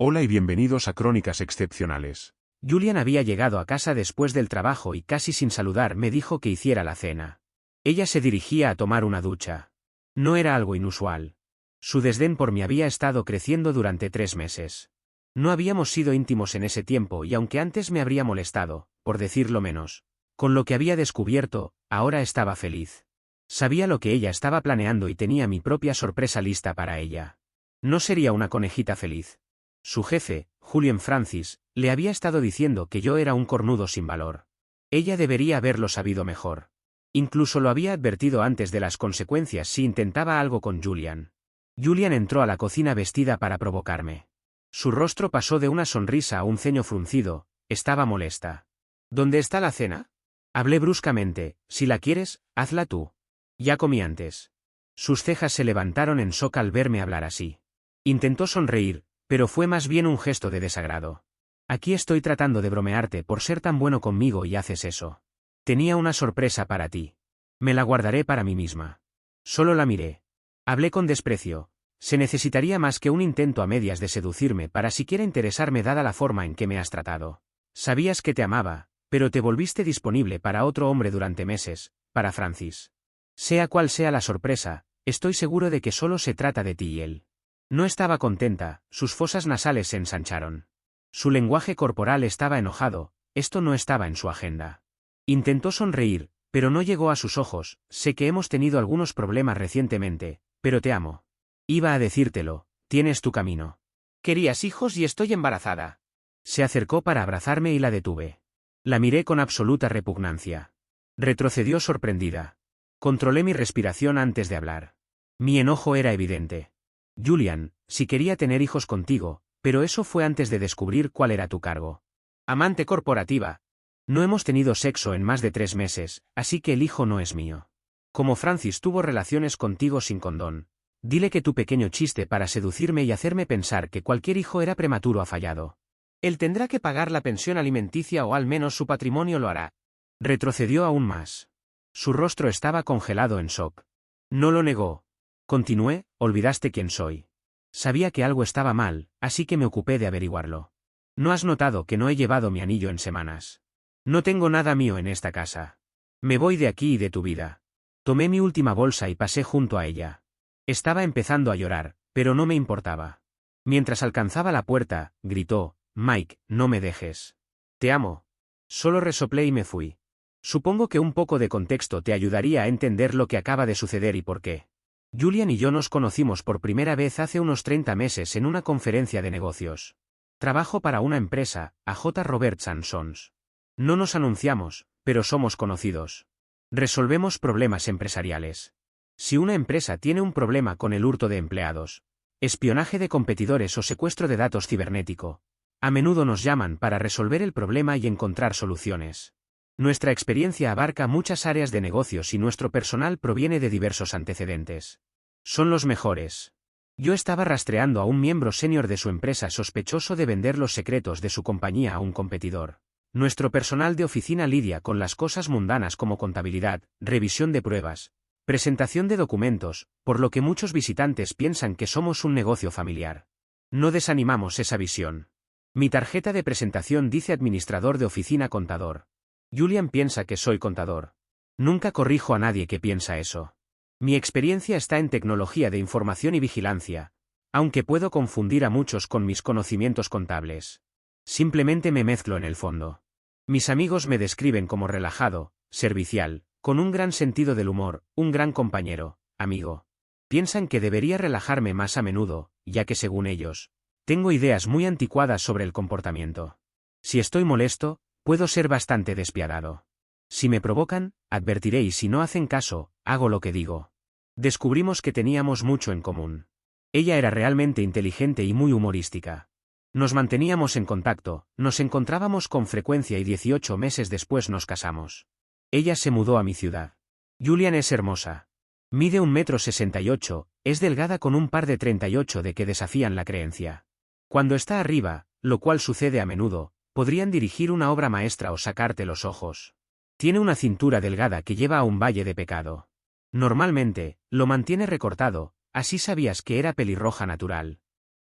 Hola y bienvenidos a Crónicas Excepcionales. Julian había llegado a casa después del trabajo y casi sin saludar me dijo que hiciera la cena. Ella se dirigía a tomar una ducha. No era algo inusual. Su desdén por mí había estado creciendo durante 3 meses. No habíamos sido íntimos en ese tiempo y aunque antes me habría molestado, por decirlo menos, con lo que había descubierto, ahora estaba feliz. Sabía lo que ella estaba planeando y tenía mi propia sorpresa lista para ella. No sería una conejita feliz. Su jefe, Julian Francis, le había estado diciendo que yo era un cornudo sin valor. Ella debería haberlo sabido mejor. Incluso lo había advertido antes de las consecuencias si intentaba algo con Julian. Julian entró a la cocina vestida para provocarme. Su rostro pasó de una sonrisa a un ceño fruncido, estaba molesta. ¿Dónde está la cena? Hablé bruscamente, si la quieres, hazla tú. Ya comí antes. Sus cejas se levantaron en shock al verme hablar así. Intentó sonreír, pero fue más bien un gesto de desagrado. Aquí estoy tratando de bromearte por ser tan bueno conmigo y haces eso. Tenía una sorpresa para ti. Me la guardaré para mí misma. Solo la miré. Hablé con desprecio. Se necesitaría más que un intento a medias de seducirme para siquiera interesarme dada la forma en que me has tratado. Sabías que te amaba, pero te volviste disponible para otro hombre durante meses, para Francis. Sea cual sea la sorpresa, estoy seguro de que solo se trata de ti y él. No estaba contenta, sus fosas nasales se ensancharon. Su lenguaje corporal estaba enojado, esto no estaba en su agenda. Intentó sonreír, pero no llegó a sus ojos. Sé que hemos tenido algunos problemas recientemente, pero te amo. Iba a decírtelo, tienes tu camino. Querías hijos y estoy embarazada. Se acercó para abrazarme y la detuve. La miré con absoluta repugnancia. Retrocedió sorprendida. Controlé mi respiración antes de hablar. Mi enojo era evidente. Julian, si quería tener hijos contigo, pero eso fue antes de descubrir cuál era tu cargo. Amante corporativa. No hemos tenido sexo en más de 3 meses, así que el hijo no es mío. Como Francis tuvo relaciones contigo sin condón, dile que tu pequeño chiste para seducirme y hacerme pensar que cualquier hijo era prematuro ha fallado. Él tendrá que pagar la pensión alimenticia o al menos su patrimonio lo hará. Retrocedió aún más. Su rostro estaba congelado en shock. No lo negó. Continué, olvidaste quién soy. Sabía que algo estaba mal, así que me ocupé de averiguarlo. ¿No has notado que no he llevado mi anillo en semanas? No tengo nada mío en esta casa. Me voy de aquí y de tu vida. Tomé mi última bolsa y pasé junto a ella. Estaba empezando a llorar, pero no me importaba. Mientras alcanzaba la puerta, gritó, Mike, no me dejes. Te amo. Solo resoplé y me fui. Supongo que un poco de contexto te ayudaría a entender lo que acaba de suceder y por qué. Julian y yo nos conocimos por primera vez hace unos 30 meses en una conferencia de negocios. Trabajo para una empresa, AJ Roberts & Sons. No nos anunciamos, pero somos conocidos. Resolvemos problemas empresariales. Si una empresa tiene un problema con el hurto de empleados, espionaje de competidores o secuestro de datos cibernético, a menudo nos llaman para resolver el problema y encontrar soluciones. Nuestra experiencia abarca muchas áreas de negocios y nuestro personal proviene de diversos antecedentes. Son los mejores. Yo estaba rastreando a un miembro senior de su empresa sospechoso de vender los secretos de su compañía a un competidor. Nuestro personal de oficina lidia con las cosas mundanas como contabilidad, revisión de pruebas, presentación de documentos, por lo que muchos visitantes piensan que somos un negocio familiar. No desanimamos esa visión. Mi tarjeta de presentación dice administrador de oficina contador. Julian piensa que soy contador. Nunca corrijo a nadie que piensa eso. Mi experiencia está en tecnología de información y vigilancia, aunque puedo confundir a muchos con mis conocimientos contables. Simplemente me mezclo en el fondo. Mis amigos me describen como relajado, servicial, con un gran sentido del humor, un gran compañero, amigo. Piensan que debería relajarme más a menudo, ya que según ellos, tengo ideas muy anticuadas sobre el comportamiento. Si estoy molesto, puedo ser bastante despiadado. Si me provocan, advertiré y si no hacen caso, hago lo que digo. Descubrimos que teníamos mucho en común. Ella era realmente inteligente y muy humorística. Nos manteníamos en contacto, nos encontrábamos con frecuencia y 18 meses después nos casamos. Ella se mudó a mi ciudad. Julian es hermosa. Mide 1,68 m, es delgada con un par de 38 de que desafían la creencia. Cuando está arriba, lo cual sucede a menudo, podrían dirigir una obra maestra o sacarte los ojos. Tiene una cintura delgada que lleva a un valle de pecado. Normalmente, lo mantiene recortado, así sabías que era pelirroja natural.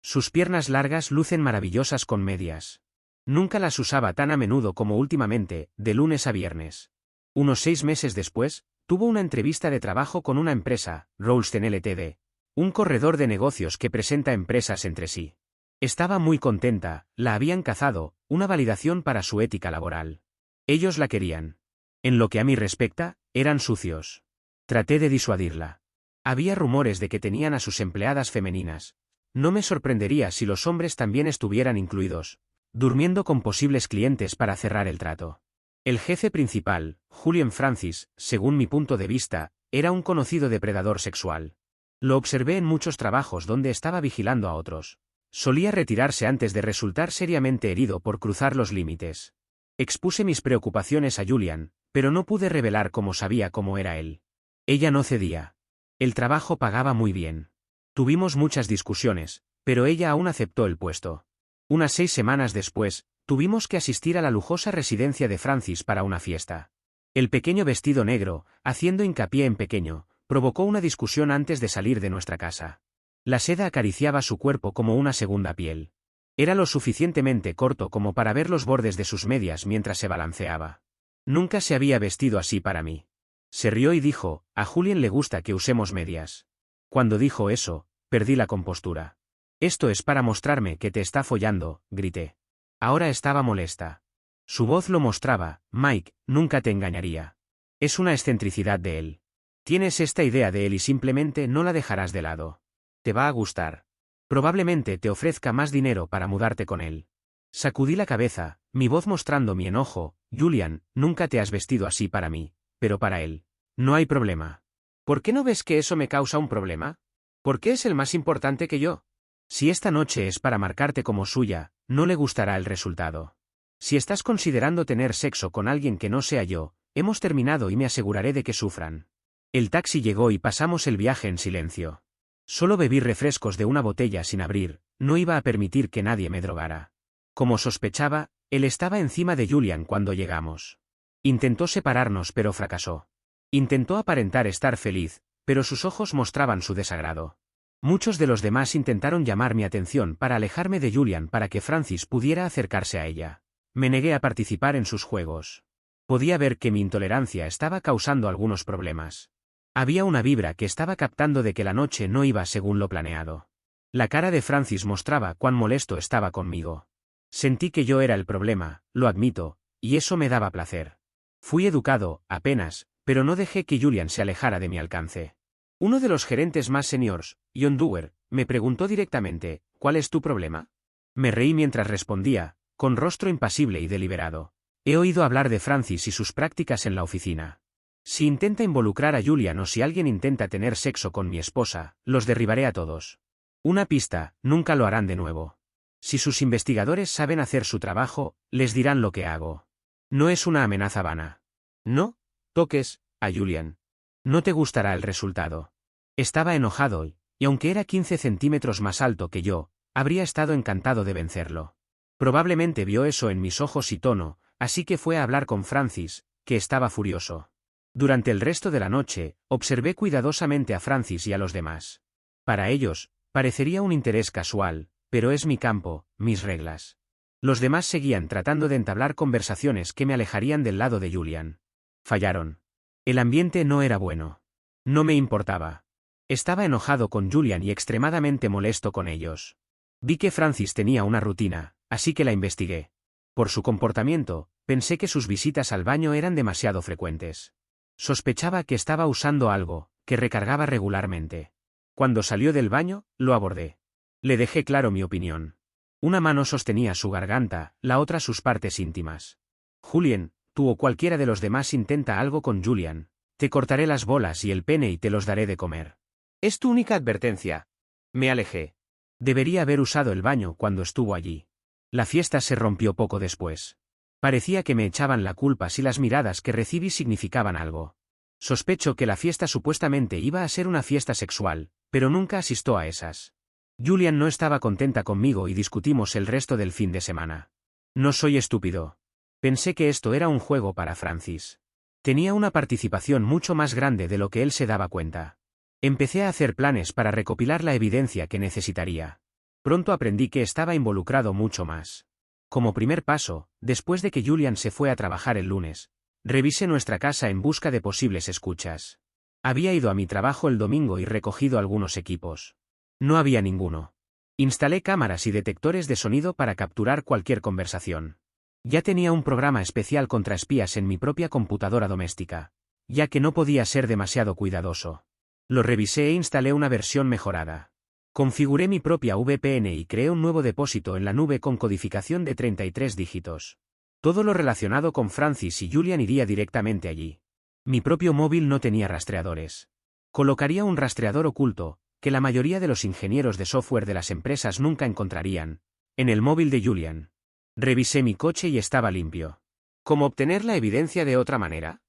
Sus piernas largas lucen maravillosas con medias. Nunca las usaba tan a menudo como últimamente, de lunes a viernes. Unos 6 meses después, tuvo una entrevista de trabajo con una empresa, Ralston Ltd., un corredor de negocios que presenta empresas entre sí. Estaba muy contenta, la habían cazado, una validación para su ética laboral. Ellos la querían. En lo que a mí respecta, eran sucios. Traté de disuadirla. Había rumores de que tenían a sus empleadas femeninas. No me sorprendería si los hombres también estuvieran incluidos, durmiendo con posibles clientes para cerrar el trato. El jefe principal, Julian Francis, según mi punto de vista, era un conocido depredador sexual. Lo observé en muchos trabajos donde estaba vigilando a otros. Solía retirarse antes de resultar seriamente herido por cruzar los límites. Expuse mis preocupaciones a Julian, pero no pude revelar cómo sabía cómo era él. Ella no cedía. El trabajo pagaba muy bien. Tuvimos muchas discusiones, pero ella aún aceptó el puesto. Unas 6 semanas después, tuvimos que asistir a la lujosa residencia de Francis para una fiesta. El pequeño vestido negro, haciendo hincapié en pequeño, provocó una discusión antes de salir de nuestra casa. La seda acariciaba su cuerpo como una segunda piel. Era lo suficientemente corto como para ver los bordes de sus medias mientras se balanceaba. Nunca se había vestido así para mí. Se rió y dijo, a Julian le gusta que usemos medias. Cuando dijo eso, perdí la compostura. Esto es para mostrarme que te está follando, grité. Ahora estaba molesta. Su voz lo mostraba, Mike, nunca te engañaría. Es una excentricidad de él. Tienes esta idea de él y simplemente no la dejarás de lado. Te va a gustar. Probablemente te ofrezca más dinero para mudarte con él. Sacudí la cabeza, mi voz mostrando mi enojo, Julian, nunca te has vestido así para mí, pero para él. No hay problema. ¿Por qué no ves que eso me causa un problema? ¿Por qué es el más importante que yo? Si esta noche es para marcarte como suya, no le gustará el resultado. Si estás considerando tener sexo con alguien que no sea yo, hemos terminado y me aseguraré de que sufran. El taxi llegó y pasamos el viaje en silencio. Solo bebí refrescos de una botella sin abrir, no iba a permitir que nadie me drogara. Como sospechaba, él estaba encima de Julian cuando llegamos. Intentó separarnos pero fracasó. Intentó aparentar estar feliz, pero sus ojos mostraban su desagrado. Muchos de los demás intentaron llamar mi atención para alejarme de Julian para que Francis pudiera acercarse a ella. Me negué a participar en sus juegos. Podía ver que mi intolerancia estaba causando algunos problemas. Había una vibra que estaba captando de que la noche no iba según lo planeado. La cara de Francis mostraba cuán molesto estaba conmigo. Sentí que yo era el problema, lo admito, y eso me daba placer. Fui educado, apenas, pero no dejé que Julian se alejara de mi alcance. Uno de los gerentes más seniors, John Doer, me preguntó directamente, ¿cuál es tu problema? Me reí mientras respondía, con rostro impasible y deliberado. He oído hablar de Francis y sus prácticas en la oficina. Si intenta involucrar a Julian o si alguien intenta tener sexo con mi esposa, los derribaré a todos. Una pista, nunca lo harán de nuevo. Si sus investigadores saben hacer su trabajo, les dirán lo que hago. No es una amenaza vana. No toques a Julian. No te gustará el resultado. Estaba enojado y aunque era 15 centímetros más alto que yo, habría estado encantado de vencerlo. Probablemente vio eso en mis ojos y tono, así que fue a hablar con Francis, que estaba furioso. Durante el resto de la noche, observé cuidadosamente a Francis y a los demás. Para ellos, parecería un interés casual, pero es mi campo, mis reglas. Los demás seguían tratando de entablar conversaciones que me alejarían del lado de Julian. Fallaron. El ambiente no era bueno. No me importaba. Estaba enojado con Julian y extremadamente molesto con ellos. Vi que Francis tenía una rutina, así que la investigué. Por su comportamiento, pensé que sus visitas al baño eran demasiado frecuentes. Sospechaba que estaba usando algo, que recargaba regularmente. Cuando salió del baño, lo abordé. Le dejé claro mi opinión. Una mano sostenía su garganta, la otra sus partes íntimas. Julian, tú o cualquiera de los demás intenta algo con Julian. Te cortaré las bolas y el pene y te los daré de comer. Es tu única advertencia. Me alejé. Debería haber usado el baño cuando estuvo allí. La fiesta se rompió poco después. Parecía que me echaban la culpa si las miradas que recibí significaban algo. Sospecho que la fiesta supuestamente iba a ser una fiesta sexual, pero nunca asistió a esas. Julian no estaba contenta conmigo y discutimos el resto del fin de semana. No soy estúpido. Pensé que esto era un juego para Francis. Tenía una participación mucho más grande de lo que él se daba cuenta. Empecé a hacer planes para recopilar la evidencia que necesitaría. Pronto aprendí que estaba involucrado mucho más. Como primer paso, después de que Julian se fue a trabajar el lunes, revisé nuestra casa en busca de posibles escuchas. Había ido a mi trabajo el domingo y recogido algunos equipos. No había ninguno. Instalé cámaras y detectores de sonido para capturar cualquier conversación. Ya tenía un programa especial contra espías en mi propia computadora doméstica, ya que no podía ser demasiado cuidadoso. Lo revisé e instalé una versión mejorada. Configuré mi propia VPN y creé un nuevo depósito en la nube con codificación de 33 dígitos. Todo lo relacionado con Francis y Julian iría directamente allí. Mi propio móvil no tenía rastreadores. Colocaría un rastreador oculto, que la mayoría de los ingenieros de software de las empresas nunca encontrarían, en el móvil de Julian. Revisé mi coche y estaba limpio. ¿Cómo obtener la evidencia de otra manera?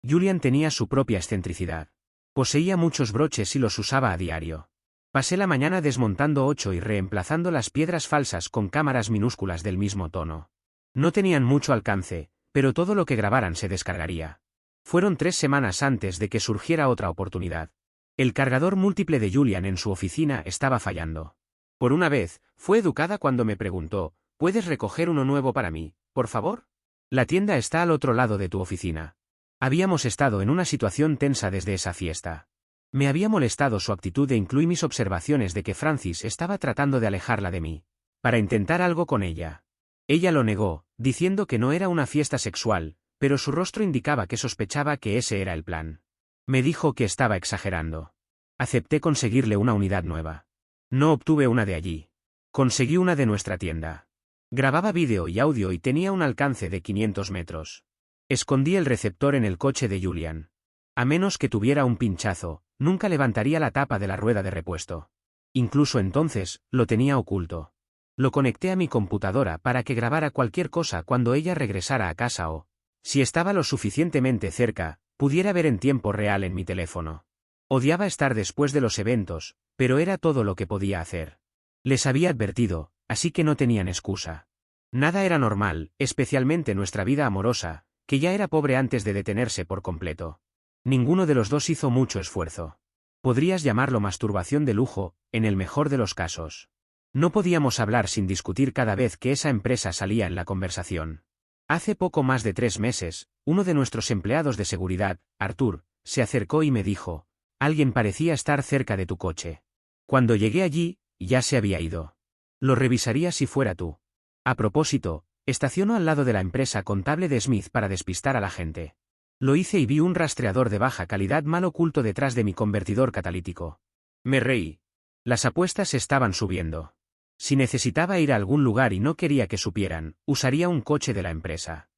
Julian tenía su propia excentricidad. Poseía muchos broches y los usaba a diario. Pasé la mañana desmontando 8 y reemplazando las piedras falsas con cámaras minúsculas del mismo tono. No tenían mucho alcance, pero todo lo que grabaran se descargaría. Fueron 3 semanas antes de que surgiera otra oportunidad. El cargador múltiple de Julian en su oficina estaba fallando. Por una vez, fue educada cuando me preguntó, ¿puedes recoger uno nuevo para mí, por favor? La tienda está al otro lado de tu oficina. Habíamos estado en una situación tensa desde esa fiesta. Me había molestado su actitud e incluí mis observaciones de que Francis estaba tratando de alejarla de mí, para intentar algo con ella. Ella lo negó, diciendo que no era una fiesta sexual, pero su rostro indicaba que sospechaba que ese era el plan. Me dijo que estaba exagerando. Acepté conseguirle una unidad nueva. No obtuve una de allí. Conseguí una de nuestra tienda. Grababa vídeo y audio y tenía un alcance de 500 metros. Escondí el receptor en el coche de Julian. A menos que tuviera un pinchazo, nunca levantaría la tapa de la rueda de repuesto. Incluso entonces, lo tenía oculto. Lo conecté a mi computadora para que grabara cualquier cosa cuando ella regresara a casa o, si estaba lo suficientemente cerca, pudiera ver en tiempo real en mi teléfono. Odiaba estar después de los eventos, pero era todo lo que podía hacer. Les había advertido, así que no tenían excusa. Nada era normal, especialmente nuestra vida amorosa, que ya era pobre antes de detenerse por completo. Ninguno de los dos hizo mucho esfuerzo. Podrías llamarlo masturbación de lujo, en el mejor de los casos. No podíamos hablar sin discutir cada vez que esa empresa salía en la conversación. Hace poco más de 3 meses, uno de nuestros empleados de seguridad, Arthur, se acercó y me dijo, alguien parecía estar cerca de tu coche. Cuando llegué allí, ya se había ido. Lo revisaría si fuera tú. A propósito, estaciono al lado de la empresa contable de Smith para despistar a la gente. Lo hice y vi un rastreador de baja calidad mal oculto detrás de mi convertidor catalítico. Me reí. Las apuestas estaban subiendo. Si necesitaba ir a algún lugar y no quería que supieran, usaría un coche de la empresa.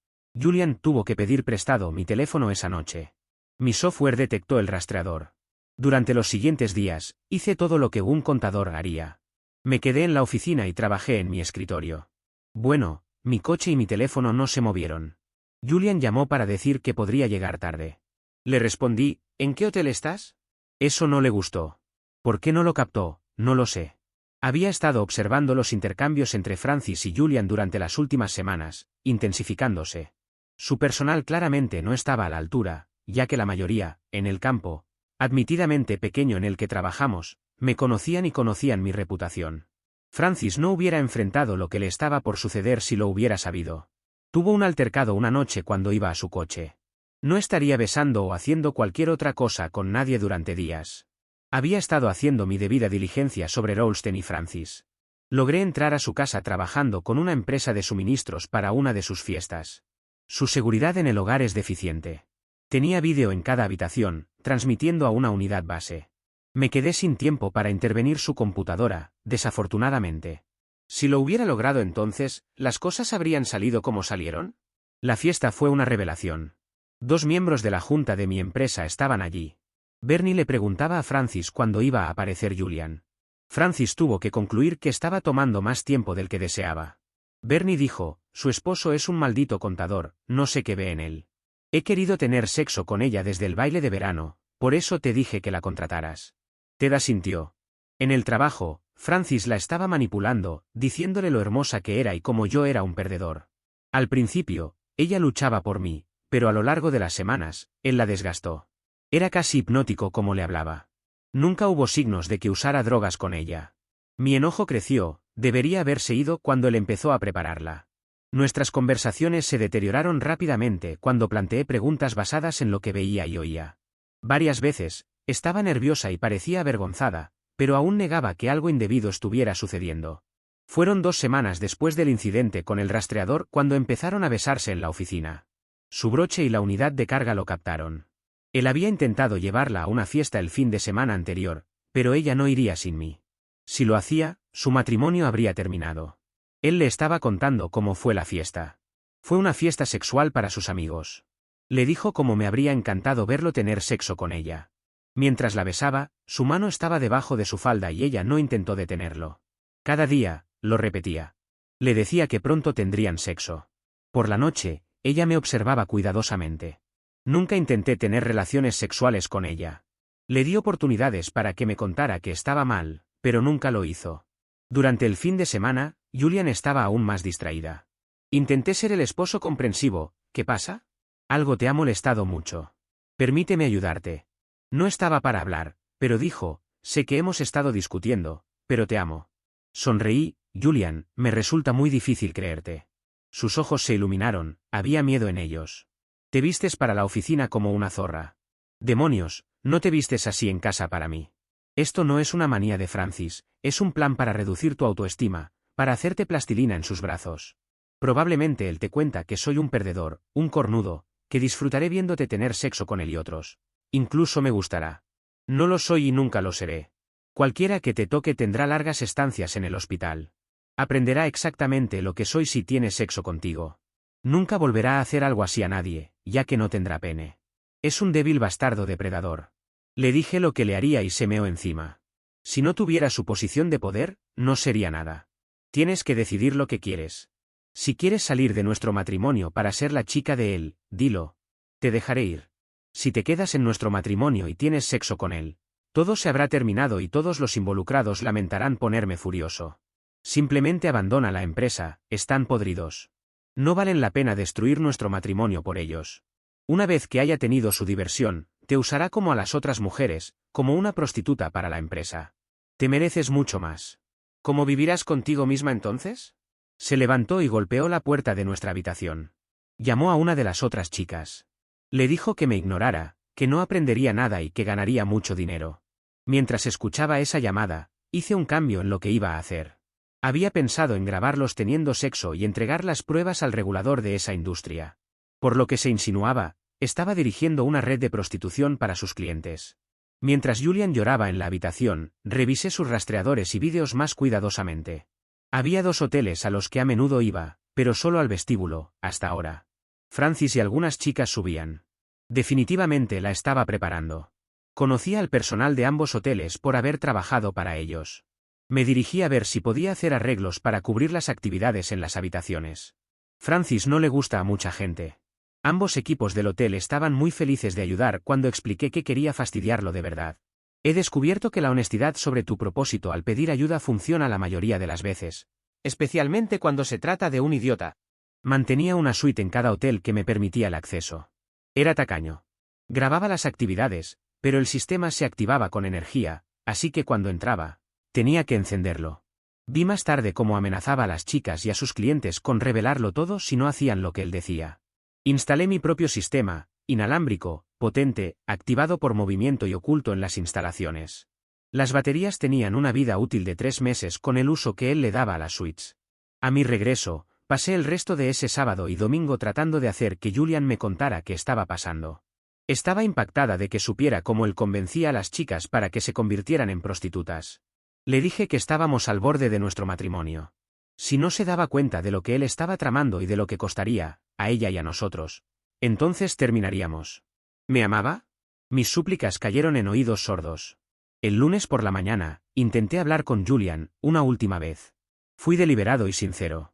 Julian tuvo que pedir prestado mi teléfono esa noche. Mi software detectó el rastreador. Durante los siguientes días, hice todo lo que un contador haría. Me quedé en la oficina y trabajé en mi escritorio. Bueno, mi coche y mi teléfono no se movieron. Julian llamó para decir que podría llegar tarde. Le respondí, ¿en qué hotel estás? Eso no le gustó. ¿Por qué no lo captó? No lo sé. Había estado observando los intercambios entre Francis y Julian durante las últimas semanas, intensificándose. Su personal claramente no estaba a la altura, ya que la mayoría, en el campo, admitidamente pequeño en el que trabajamos, me conocían y conocían mi reputación. Francis no hubiera enfrentado lo que le estaba por suceder si lo hubiera sabido. Tuvo un altercado una noche cuando iba a su coche. No estaría besando o haciendo cualquier otra cosa con nadie durante días. Había estado haciendo mi debida diligencia sobre Ralston y Francis. Logré entrar a su casa trabajando con una empresa de suministros para una de sus fiestas. Su seguridad en el hogar es deficiente. Tenía vídeo en cada habitación, transmitiendo a una unidad base. Me quedé sin tiempo para intervenir su computadora, desafortunadamente. Si lo hubiera logrado entonces, ¿las cosas habrían salido como salieron? La fiesta fue una revelación. 2 miembros de la junta de mi empresa estaban allí. Bernie le preguntaba a Francis cuándo iba a aparecer Julian. Francis tuvo que concluir que estaba tomando más tiempo del que deseaba. Bernie dijo, su esposo es un maldito contador, no sé qué ve en él. He querido tener sexo con ella desde el baile de verano, por eso te dije que la contrataras. Ted asintió. En el trabajo, Francis la estaba manipulando, diciéndole lo hermosa que era y cómo yo era un perdedor. Al principio, ella luchaba por mí, pero a lo largo de las semanas, él la desgastó. Era casi hipnótico como le hablaba. Nunca hubo signos de que usara drogas con ella. Mi enojo creció, debería haberse ido cuando él empezó a prepararla. Nuestras conversaciones se deterioraron rápidamente cuando planteé preguntas basadas en lo que veía y oía. Varias veces, estaba nerviosa y parecía avergonzada, pero aún negaba que algo indebido estuviera sucediendo. Fueron 2 semanas después del incidente con el rastreador cuando empezaron a besarse en la oficina. Su broche y la unidad de carga lo captaron. Él había intentado llevarla a una fiesta el fin de semana anterior, pero ella no iría sin mí. Si lo hacía, su matrimonio habría terminado. Él le estaba contando cómo fue la fiesta. Fue una fiesta sexual para sus amigos. Le dijo cómo me habría encantado verlo tener sexo con ella. Mientras la besaba, su mano estaba debajo de su falda y ella no intentó detenerlo. Cada día, lo repetía. Le decía que pronto tendrían sexo. Por la noche, ella me observaba cuidadosamente. Nunca intenté tener relaciones sexuales con ella. Le di oportunidades para que me contara que estaba mal, pero nunca lo hizo. Durante el fin de semana, Julian estaba aún más distraída. Intenté ser el esposo comprensivo. ¿Qué pasa? Algo te ha molestado mucho. Permíteme ayudarte. No estaba para hablar, pero dijo, sé que hemos estado discutiendo, pero te amo. Sonreí. Julian, me resulta muy difícil creerte. Sus ojos se iluminaron, había miedo en ellos. Te vistes para la oficina como una zorra. Demonios, no te vistes así en casa para mí. Esto no es una manía de Francis, es un plan para reducir tu autoestima, para hacerte plastilina en sus brazos. Probablemente él te cuenta que soy un perdedor, un cornudo, que disfrutaré viéndote tener sexo con él y otros. Incluso me gustará. No lo soy y nunca lo seré. Cualquiera que te toque tendrá largas estancias en el hospital. Aprenderá exactamente lo que soy si tiene sexo contigo. Nunca volverá a hacer algo así a nadie, ya que no tendrá pene. Es un débil bastardo depredador. Le dije lo que le haría y se meó encima. Si no tuviera su posición de poder, no sería nada. Tienes que decidir lo que quieres. Si quieres salir de nuestro matrimonio para ser la chica de él, dilo. Te dejaré ir. Si te quedas en nuestro matrimonio y tienes sexo con él, todo se habrá terminado y todos los involucrados lamentarán ponerme furioso. Simplemente abandona la empresa, están podridos. No valen la pena destruir nuestro matrimonio por ellos. Una vez que haya tenido su diversión, te usará como a las otras mujeres, como una prostituta para la empresa. Te mereces mucho más. ¿Cómo vivirás contigo misma entonces? Se levantó y golpeó la puerta de nuestra habitación. Llamó a una de las otras chicas. Le dijo que me ignorara, que no aprendería nada y que ganaría mucho dinero. Mientras escuchaba esa llamada, hice un cambio en lo que iba a hacer. Había pensado en grabarlos teniendo sexo y entregar las pruebas al regulador de esa industria. Por lo que se insinuaba, estaba dirigiendo una red de prostitución para sus clientes. Mientras Julian lloraba en la habitación, revisé sus rastreadores y vídeos más cuidadosamente. Había 2 hoteles a los que a menudo iba, pero solo al vestíbulo, hasta ahora. Francis y algunas chicas subían. Definitivamente la estaba preparando. Conocía al personal de ambos hoteles por haber trabajado para ellos. Me dirigí a ver si podía hacer arreglos para cubrir las actividades en las habitaciones. Francis no le gusta a mucha gente. Ambos equipos del hotel estaban muy felices de ayudar cuando expliqué que quería fastidiarlo de verdad. He descubierto que la honestidad sobre tu propósito al pedir ayuda funciona la mayoría de las veces. Especialmente cuando se trata de un idiota. Mantenía una suite en cada hotel que me permitía el acceso. Era tacaño. Grababa las actividades, pero el sistema se activaba con energía, así que cuando entraba, tenía que encenderlo. Vi más tarde cómo amenazaba a las chicas y a sus clientes con revelarlo todo si no hacían lo que él decía. Instalé mi propio sistema, inalámbrico, potente, activado por movimiento y oculto en las instalaciones. Las baterías tenían una vida útil de 3 meses con el uso que él le daba a las suites. A mi regreso, pasé el resto de ese sábado y domingo tratando de hacer que Julian me contara qué estaba pasando. Estaba impactada de que supiera cómo él convencía a las chicas para que se convirtieran en prostitutas. Le dije que estábamos al borde de nuestro matrimonio. Si no se daba cuenta de lo que él estaba tramando y de lo que costaría, a ella y a nosotros, entonces terminaríamos. ¿Me amaba? Mis súplicas cayeron en oídos sordos. El lunes por la mañana, intenté hablar con Julian, una última vez. Fui deliberado y sincero.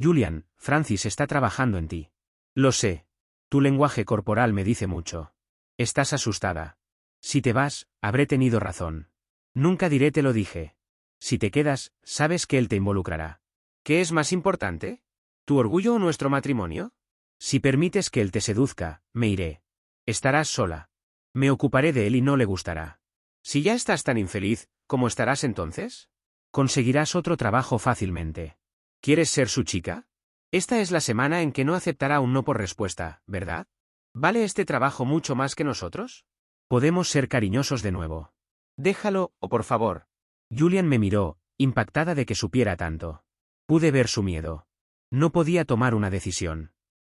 Julian, Francis está trabajando en ti. Lo sé. Tu lenguaje corporal me dice mucho. Estás asustada. Si te vas, habré tenido razón. Nunca diré te lo dije. Si te quedas, sabes que él te involucrará. ¿Qué es más importante? ¿Tu orgullo o nuestro matrimonio? Si permites que él te seduzca, me iré. Estarás sola. Me ocuparé de él y no le gustará. Si ya estás tan infeliz, ¿cómo estarás entonces? Conseguirás otro trabajo fácilmente. ¿Quieres ser su chica? Esta es la semana en que no aceptará un no por respuesta, ¿verdad? ¿Vale este trabajo mucho más que nosotros? Podemos ser cariñosos de nuevo. Déjalo, o por favor. Julian me miró, impactada de que supiera tanto. Pude ver su miedo. No podía tomar una decisión.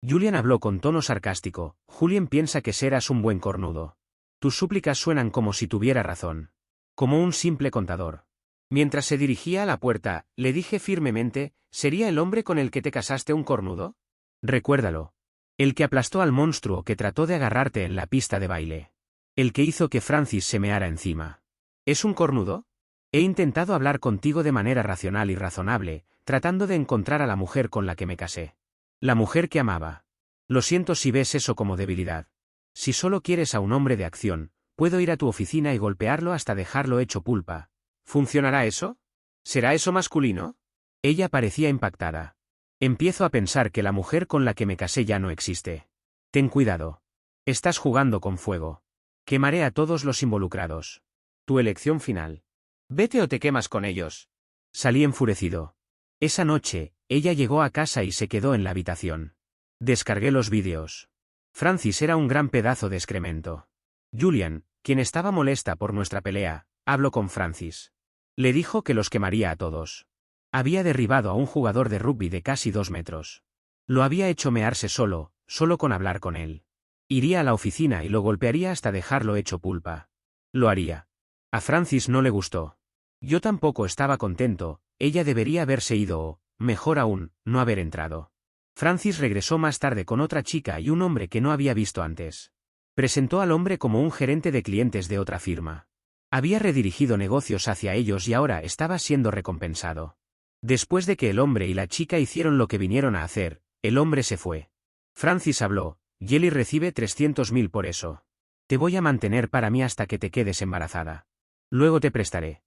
Julian habló con tono sarcástico. Julian piensa que serás un buen cornudo. Tus súplicas suenan como si tuviera razón. Como un simple contador. Mientras se dirigía a la puerta, le dije firmemente, ¿sería el hombre con el que te casaste un cornudo? Recuérdalo. El que aplastó al monstruo que trató de agarrarte en la pista de baile. El que hizo que Francis se meara encima. ¿Es un cornudo? He intentado hablar contigo de manera racional y razonable, tratando de encontrar a la mujer con la que me casé. La mujer que amaba. Lo siento si ves eso como debilidad. Si solo quieres a un hombre de acción, puedo ir a tu oficina y golpearlo hasta dejarlo hecho pulpa. ¿Funcionará eso? ¿Será eso masculino? Ella parecía impactada. Empiezo a pensar que la mujer con la que me casé ya no existe. Ten cuidado. Estás jugando con fuego. Quemaré a todos los involucrados. Tu elección final. Vete o te quemas con ellos. Salí enfurecido. Esa noche, ella llegó a casa y se quedó en la habitación. Descargué los vídeos. Francis era un gran pedazo de excremento. Julian, quien estaba molesta por nuestra pelea, habló con Francis. Le dijo que los quemaría a todos. Había derribado a un jugador de rugby de casi 2 metros. Lo había hecho mearse solo con hablar con él. Iría a la oficina y lo golpearía hasta dejarlo hecho pulpa. Lo haría. A Francis no le gustó. Yo tampoco estaba contento, ella debería haberse ido o, mejor aún, no haber entrado. Francis regresó más tarde con otra chica y un hombre que no había visto antes. Presentó al hombre como un gerente de clientes de otra firma. Había redirigido negocios hacia ellos y ahora estaba siendo recompensado. Después de que el hombre y la chica hicieron lo que vinieron a hacer, el hombre se fue. Francis habló, Jelly recibe 300.000 por eso. Te voy a mantener para mí hasta que te quedes embarazada. Luego te prestaré.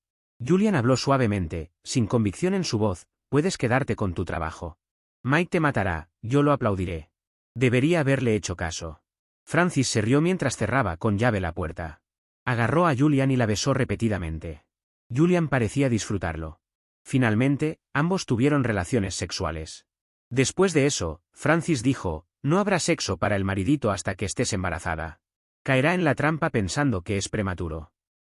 Julian habló suavemente, sin convicción en su voz, puedes quedarte con tu trabajo. Mike te matará, yo lo aplaudiré. Debería haberle hecho caso. Francis se rió mientras cerraba con llave la puerta. Agarró a Julian y la besó repetidamente. Julian parecía disfrutarlo. Finalmente, ambos tuvieron relaciones sexuales. Después de eso, Francis dijo, no habrá sexo para el maridito hasta que estés embarazada. Caerá en la trampa pensando que es prematuro.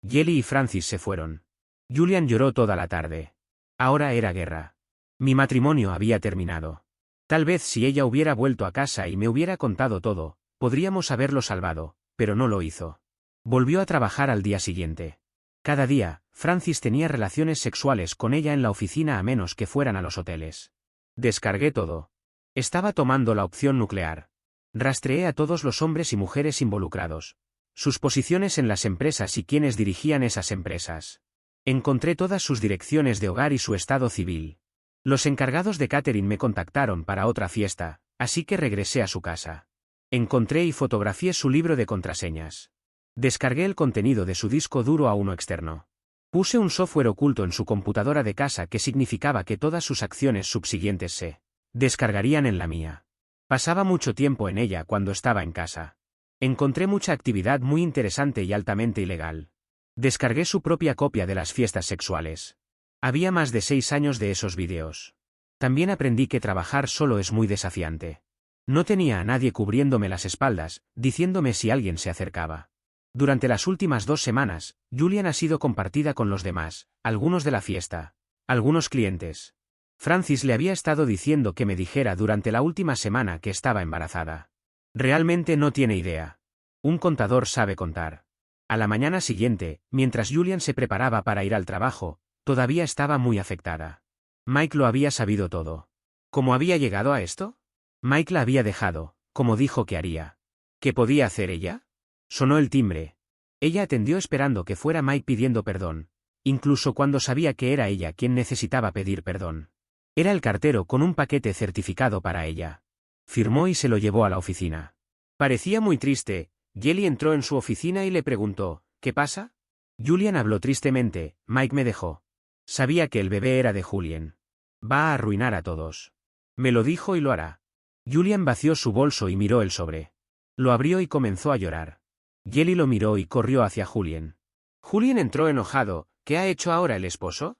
Jelly y Francis se fueron. Julian lloró toda la tarde. Ahora era guerra. Mi matrimonio había terminado. Tal vez si ella hubiera vuelto a casa y me hubiera contado todo, podríamos haberlo salvado, pero no lo hizo. Volvió a trabajar al día siguiente. Cada día, Francis tenía relaciones sexuales con ella en la oficina a menos que fueran a los hoteles. Descargué todo. Estaba tomando la opción nuclear. Rastreé a todos los hombres y mujeres involucrados. Sus posiciones en las empresas y quienes dirigían esas empresas. Encontré todas sus direcciones de hogar y su estado civil. Los encargados de catering me contactaron para otra fiesta, así que regresé a su casa. Encontré y fotografié su libro de contraseñas. Descargué el contenido de su disco duro a uno externo. Puse un software oculto en su computadora de casa que significaba que todas sus acciones subsiguientes se descargarían en la mía. Pasaba mucho tiempo en ella cuando estaba en casa. Encontré mucha actividad muy interesante y altamente ilegal. Descargué su propia copia de las fiestas sexuales. Había más de 6 años de esos vídeos. También aprendí que trabajar solo es muy desafiante. No tenía a nadie cubriéndome las espaldas, diciéndome si alguien se acercaba. Durante las últimas 2 semanas, Julian ha sido compartida con los demás, algunos de la fiesta, algunos clientes. Francis le había estado diciendo que me dijera durante la última semana que estaba embarazada. Realmente no tiene idea. Un contador sabe contar. A la mañana siguiente, mientras Julian se preparaba para ir al trabajo, todavía estaba muy afectada. Mike lo había sabido todo. ¿Cómo había llegado a esto? Mike la había dejado, como dijo que haría. ¿Qué podía hacer ella? Sonó el timbre. Ella atendió esperando que fuera Mike pidiendo perdón, incluso cuando sabía que era ella quien necesitaba pedir perdón. Era el cartero con un paquete certificado para ella. Firmó y se lo llevó a la oficina. Parecía muy triste. Jelly entró en su oficina y le preguntó, ¿qué pasa? Julian habló tristemente, Mike me dejó. Sabía que el bebé era de Julian. Va a arruinar a todos. Me lo dijo y lo hará. Julian vació su bolso y miró el sobre. Lo abrió y comenzó a llorar. Jelly lo miró y corrió hacia Julian. Julian entró enojado, ¿qué ha hecho ahora el esposo?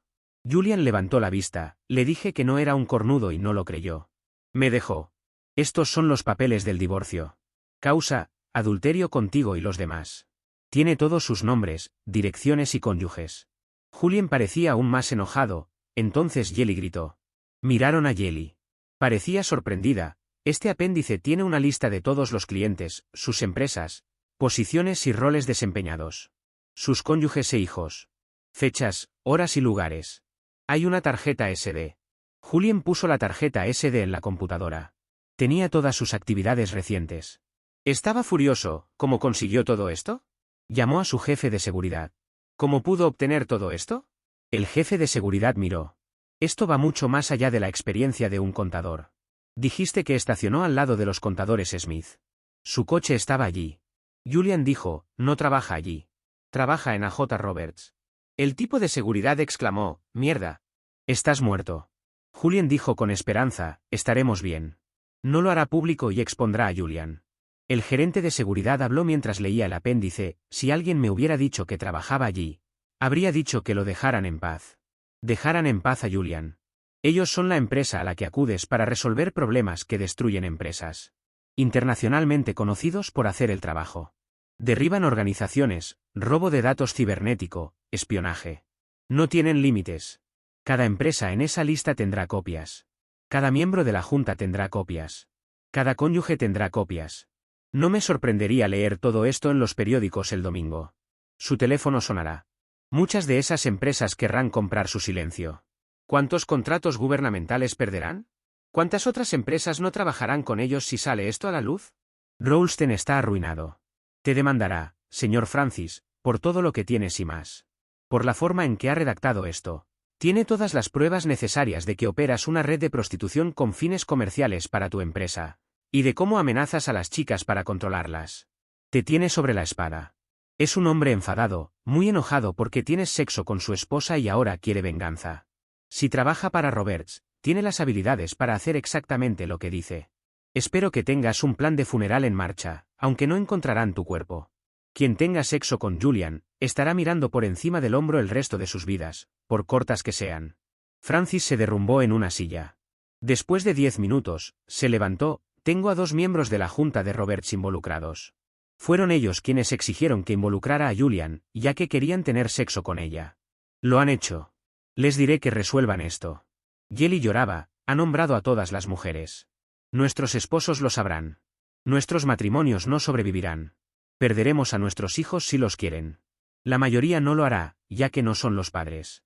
Julian levantó la vista, le dije que no era un cornudo y no lo creyó. Me dejó. Estos son los papeles del divorcio. Causa, adulterio contigo y los demás. Tiene todos sus nombres, direcciones y cónyuges. Julian parecía aún más enojado, entonces Jelly gritó. Miraron a Jelly. Parecía sorprendida. Este apéndice tiene una lista de todos los clientes, sus empresas, posiciones y roles desempeñados. Sus cónyuges e hijos. Fechas, horas y lugares. Hay una tarjeta SD. Julian puso la tarjeta SD en la computadora. Tenía todas sus actividades recientes. Estaba furioso. ¿Cómo consiguió todo esto? Llamó a su jefe de seguridad. ¿Cómo pudo obtener todo esto? El jefe de seguridad miró. Esto va mucho más allá de la experiencia de un contador. Dijiste que estacionó al lado de los contadores Smith. Su coche estaba allí. Julian dijo, no trabaja allí. Trabaja en AJ Roberts. El tipo de seguridad exclamó, mierda. Estás muerto. Julian dijo con esperanza, estaremos bien. No lo hará público y expondrá a Julian. El gerente de seguridad habló mientras leía el apéndice, si alguien me hubiera dicho que trabajaba allí, habría dicho que lo dejaran en paz. Dejaran en paz a Julian. Ellos son la empresa a la que acudes para resolver problemas que destruyen empresas. Internacionalmente conocidos por hacer el trabajo. Derriban organizaciones, robo de datos cibernético, espionaje. No tienen límites. Cada empresa en esa lista tendrá copias. Cada miembro de la junta tendrá copias. Cada cónyuge tendrá copias. No me sorprendería leer todo esto en los periódicos el domingo. Su teléfono sonará. Muchas de esas empresas querrán comprar su silencio. ¿Cuántos contratos gubernamentales perderán? ¿Cuántas otras empresas no trabajarán con ellos si sale esto a la luz? Ralston está arruinado. Te demandará, señor Francis, por todo lo que tienes y más. Por la forma en que ha redactado esto. Tiene todas las pruebas necesarias de que operas una red de prostitución con fines comerciales para tu empresa. Y de cómo amenazas a las chicas para controlarlas. Te tiene sobre la espada. Es un hombre enfadado, muy enojado porque tienes sexo con su esposa y ahora quiere venganza. Si trabaja para Roberts, tiene las habilidades para hacer exactamente lo que dice. Espero que tengas un plan de funeral en marcha, aunque no encontrarán tu cuerpo. Quien tenga sexo con Julian, estará mirando por encima del hombro el resto de sus vidas, por cortas que sean. Francis se derrumbó en una silla. Después de 10 minutos, se levantó. Tengo a 2 miembros de la junta de Roberts involucrados. Fueron ellos quienes exigieron que involucrara a Julian, ya que querían tener sexo con ella. Lo han hecho. Les diré que resuelvan esto. Jelly lloraba, ha nombrado a todas las mujeres. Nuestros esposos lo sabrán. Nuestros matrimonios no sobrevivirán. Perderemos a nuestros hijos si los quieren. La mayoría no lo hará, ya que no son los padres.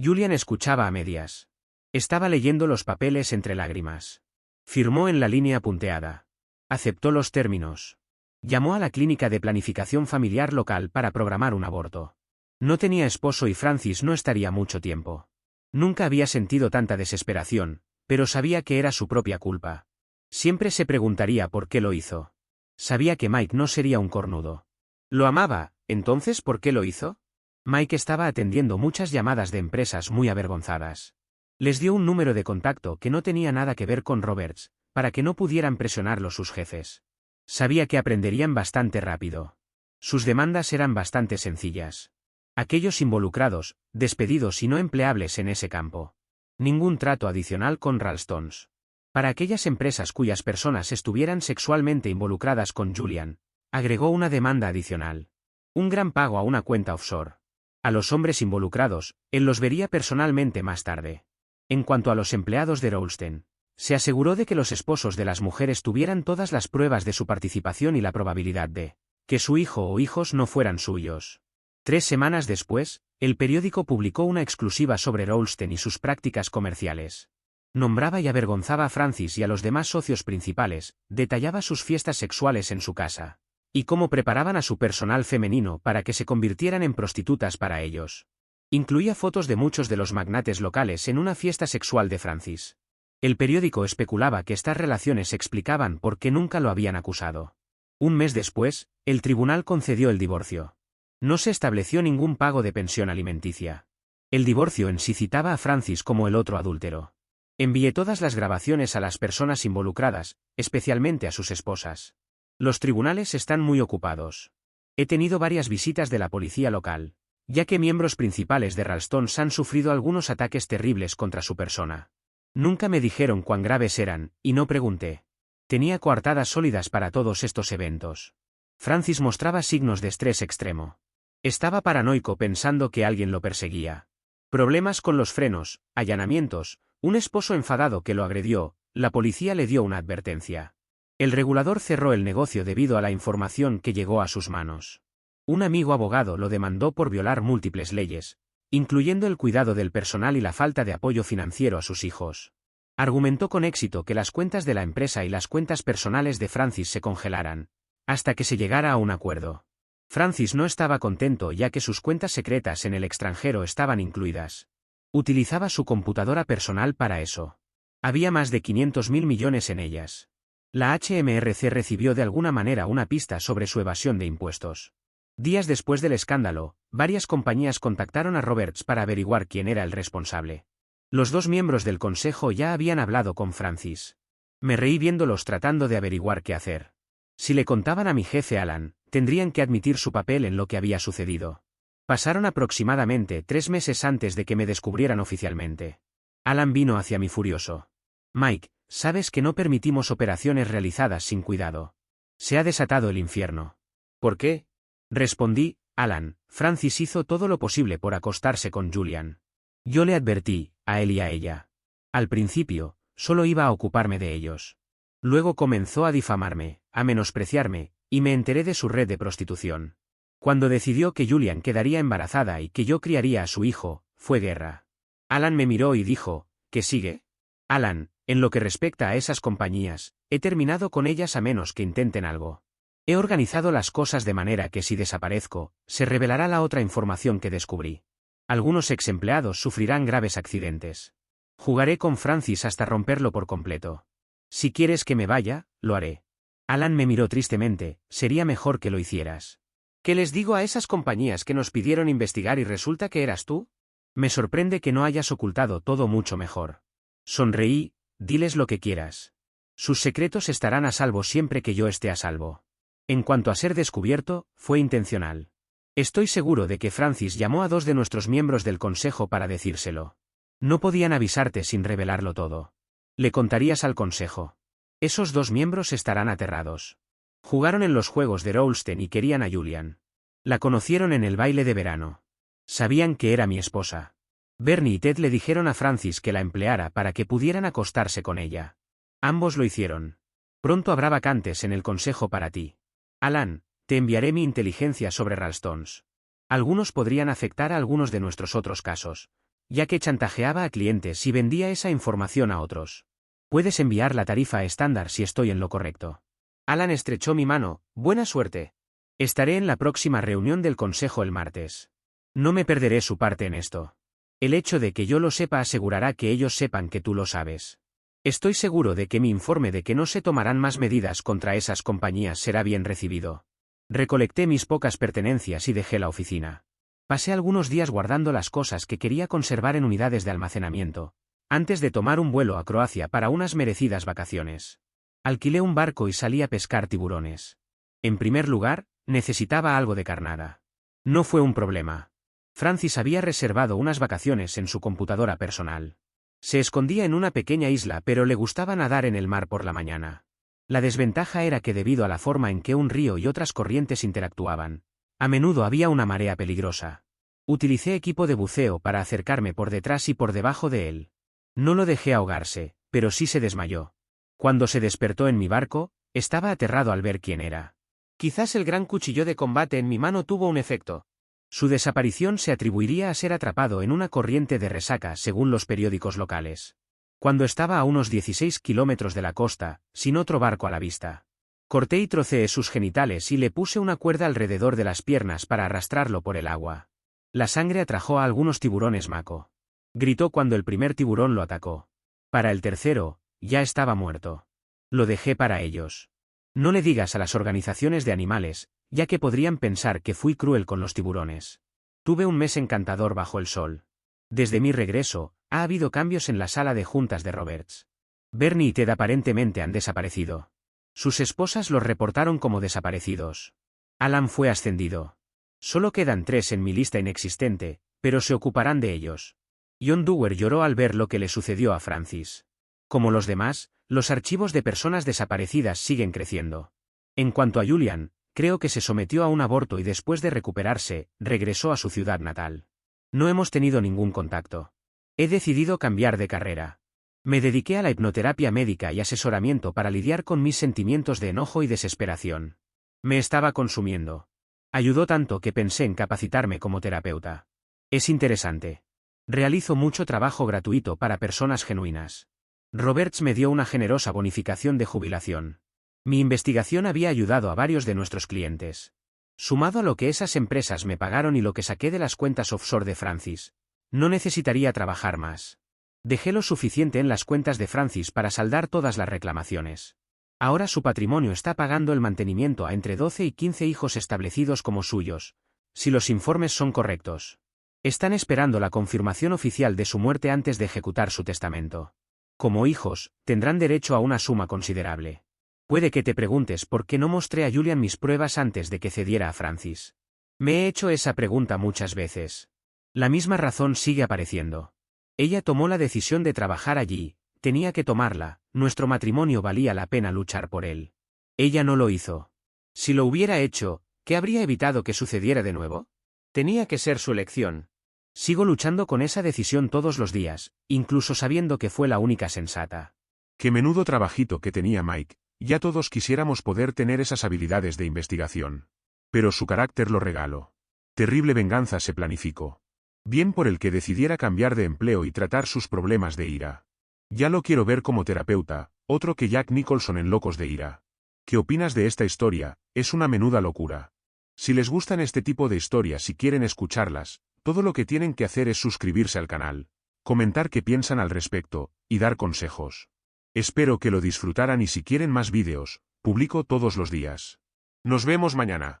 Julian escuchaba a medias. Estaba leyendo los papeles entre lágrimas. Firmó en la línea punteada. Aceptó los términos. Llamó a la clínica de planificación familiar local para programar un aborto. No tenía esposo y Francis no estaría mucho tiempo. Nunca había sentido tanta desesperación, pero sabía que era su propia culpa. Siempre se preguntaría por qué lo hizo. Sabía que Mike no sería un cornudo. Lo amaba, entonces ¿por qué lo hizo? Mike estaba atendiendo muchas llamadas de empresas muy avergonzadas. Les dio un número de contacto que no tenía nada que ver con Roberts, para que no pudieran presionarlo sus jefes. Sabía que aprenderían bastante rápido. Sus demandas eran bastante sencillas. Aquellos involucrados, despedidos y no empleables en ese campo. Ningún trato adicional con Ralstons. Para aquellas empresas cuyas personas estuvieran sexualmente involucradas con Julian, agregó una demanda adicional. Un gran pago a una cuenta offshore. A los hombres involucrados, él los vería personalmente más tarde. En cuanto a los empleados de Ralston, se aseguró de que los esposos de las mujeres tuvieran todas las pruebas de su participación y la probabilidad de que su hijo o hijos no fueran suyos. 3 semanas después, el periódico publicó una exclusiva sobre Ralston y sus prácticas comerciales. Nombraba y avergonzaba a Francis y a los demás socios principales, detallaba sus fiestas sexuales en su casa, y cómo preparaban a su personal femenino para que se convirtieran en prostitutas para ellos. Incluía fotos de muchos de los magnates locales en una fiesta sexual de Francis. El periódico especulaba que estas relaciones explicaban por qué nunca lo habían acusado. Un mes después, el tribunal concedió el divorcio. No se estableció ningún pago de pensión alimenticia. El divorcio en sí citaba a Francis como el otro adúltero. Envié todas las grabaciones a las personas involucradas, especialmente a sus esposas. Los tribunales están muy ocupados. He tenido varias visitas de la policía local. ya que miembros principales de Ralston's han sufrido algunos ataques terribles contra su persona. Nunca me dijeron cuán graves eran, y no pregunté. Tenía coartadas sólidas para todos estos eventos. Francis mostraba signos de estrés extremo. Estaba paranoico pensando que alguien lo perseguía. Problemas con los frenos, allanamientos, un esposo enfadado que lo agredió, la policía le dio una advertencia. El regulador cerró el negocio debido a la información que llegó a sus manos. Un amigo abogado lo demandó por violar múltiples leyes, incluyendo el cuidado del personal y la falta de apoyo financiero a sus hijos. Argumentó con éxito que las cuentas de la empresa y las cuentas personales de Francis se congelaran, hasta que se llegara a un acuerdo. Francis no estaba contento ya que sus cuentas secretas en el extranjero estaban incluidas. Utilizaba su computadora personal para eso. Había más de 500.000 millones en ellas. La HMRC recibió de alguna manera una pista sobre su evasión de impuestos. Días después del escándalo, varias compañías contactaron a Roberts para averiguar quién era el responsable. Los dos miembros del consejo ya habían hablado con Francis. Me reí viéndolos tratando de averiguar qué hacer. Si le contaban a mi jefe Alan, tendrían que admitir su papel en lo que había sucedido. Pasaron aproximadamente 3 meses antes de que me descubrieran oficialmente. Alan vino hacia mí furioso. Mike, sabes que no permitimos operaciones realizadas sin cuidado. Se ha desatado el infierno. ¿Por qué? Respondí, Alan, Francis hizo todo lo posible por acostarse con Julian. Yo le advertí, a él y a ella. Al principio, solo iba a ocuparme de ellos. Luego comenzó a difamarme, a menospreciarme, y me enteré de su red de prostitución. Cuando decidió que Julian quedaría embarazada y que yo criaría a su hijo, fue guerra. Alan me miró y dijo, ¿qué sigue? Alan, en lo que respecta a esas compañías, he terminado con ellas a menos que intenten algo. He organizado las cosas de manera que si desaparezco, se revelará la otra información que descubrí. Algunos ex empleados sufrirán graves accidentes. Jugaré con Francis hasta romperlo por completo. Si quieres que me vaya, lo haré. Alan me miró tristemente, sería mejor que lo hicieras. ¿Qué les digo a esas compañías que nos pidieron investigar y resulta que eras tú? Me sorprende que no hayas ocultado todo mucho mejor. Sonreí, diles lo que quieras. Sus secretos estarán a salvo siempre que yo esté a salvo. En cuanto a ser descubierto, fue intencional. Estoy seguro de que Francis llamó a 2 de nuestros miembros del consejo para decírselo. No podían avisarte sin revelarlo todo. Le contarías al consejo. Esos 2 miembros estarán aterrados. Jugaron en los juegos de Rowlston y querían a Julian. La conocieron en el baile de verano. Sabían que era mi esposa. Bernie y Ted le dijeron a Francis que la empleara para que pudieran acostarse con ella. Ambos lo hicieron. Pronto habrá vacantes en el consejo para ti. Alan, te enviaré mi inteligencia sobre Ralston's. Algunos podrían afectar a algunos de nuestros otros casos, ya que chantajeaba a clientes y vendía esa información a otros. Puedes enviar la tarifa estándar si estoy en lo correcto. Alan estrechó mi mano, buena suerte. Estaré en la próxima reunión del consejo el martes. No me perderé su parte en esto. El hecho de que yo lo sepa asegurará que ellos sepan que tú lo sabes. Estoy seguro de que mi informe de que no se tomarán más medidas contra esas compañías será bien recibido. Recolecté mis pocas pertenencias y dejé la oficina. Pasé algunos días guardando las cosas que quería conservar en unidades de almacenamiento, antes de tomar un vuelo a Croacia para unas merecidas vacaciones. Alquilé un barco y salí a pescar tiburones. En primer lugar, necesitaba algo de carnada. No fue un problema. Francis había reservado unas vacaciones en su computadora personal. Se escondía en una pequeña isla pero le gustaba nadar en el mar por la mañana. La desventaja era que debido a la forma en que un río y otras corrientes interactuaban, a menudo había una marea peligrosa. Utilicé equipo de buceo para acercarme por detrás y por debajo de él. No lo dejé ahogarse, pero sí se desmayó. Cuando se despertó en mi barco, estaba aterrado al ver quién era. Quizás el gran cuchillo de combate en mi mano tuvo un efecto. Su desaparición se atribuiría a ser atrapado en una corriente de resaca según los periódicos locales. Cuando estaba a unos 16 kilómetros de la costa, sin otro barco a la vista. Corté y troceé sus genitales y le puse una cuerda alrededor de las piernas para arrastrarlo por el agua. La sangre atrajo a algunos tiburones Mako. Gritó cuando el primer tiburón lo atacó. Para el tercero, ya estaba muerto. Lo dejé para ellos. No le digas a las organizaciones de animales, ya que podrían pensar que fui cruel con los tiburones. Tuve un mes encantador bajo el sol. Desde mi regreso, ha habido cambios en la sala de juntas de Roberts. Bernie y Ted aparentemente han desaparecido. Sus esposas los reportaron como desaparecidos. Alan fue ascendido. Solo quedan 3 en mi lista inexistente, pero se ocuparán de ellos. John Doerr lloró al ver lo que le sucedió a Francis. Como los demás, los archivos de personas desaparecidas siguen creciendo. En cuanto a Julian, creo que se sometió a un aborto y después de recuperarse, regresó a su ciudad natal. No hemos tenido ningún contacto. He decidido cambiar de carrera. Me dediqué a la hipnoterapia médica y asesoramiento para lidiar con mis sentimientos de enojo y desesperación. Me estaba consumiendo. Ayudó tanto que pensé en capacitarme como terapeuta. Es interesante. Realizo mucho trabajo gratuito para personas genuinas. Roberts me dio una generosa bonificación de jubilación. Mi investigación había ayudado a varios de nuestros clientes. Sumado a lo que esas empresas me pagaron y lo que saqué de las cuentas offshore de Francis, no necesitaría trabajar más. Dejé lo suficiente en las cuentas de Francis para saldar todas las reclamaciones. Ahora su patrimonio está pagando el mantenimiento a entre 12 y 15 hijos establecidos como suyos, si los informes son correctos. Están esperando la confirmación oficial de su muerte antes de ejecutar su testamento. Como hijos, tendrán derecho a una suma considerable. Puede que te preguntes por qué no mostré a Julian mis pruebas antes de que cediera a Francis. Me he hecho esa pregunta muchas veces. La misma razón sigue apareciendo. Ella tomó la decisión de trabajar allí, tenía que tomarla, nuestro matrimonio valía la pena luchar por él. Ella no lo hizo. Si lo hubiera hecho, ¿qué habría evitado que sucediera de nuevo? Tenía que ser su elección. Sigo luchando con esa decisión todos los días, incluso sabiendo que fue la única sensata. Qué menudo trabajito que tenía Mike, ya todos quisiéramos poder tener esas habilidades de investigación. Pero su carácter lo regaló. Terrible venganza se planificó. Bien por el que decidiera cambiar de empleo y tratar sus problemas de ira. Ya lo quiero ver como terapeuta, otro que Jack Nicholson en Locos de Ira. ¿Qué opinas de esta historia? Es una menuda locura. Si les gustan este tipo de historias y quieren escucharlas, todo lo que tienen que hacer es suscribirse al canal, comentar qué piensan al respecto, y dar consejos. Espero que lo disfrutaran y si quieren más vídeos, publico todos los días. Nos vemos mañana.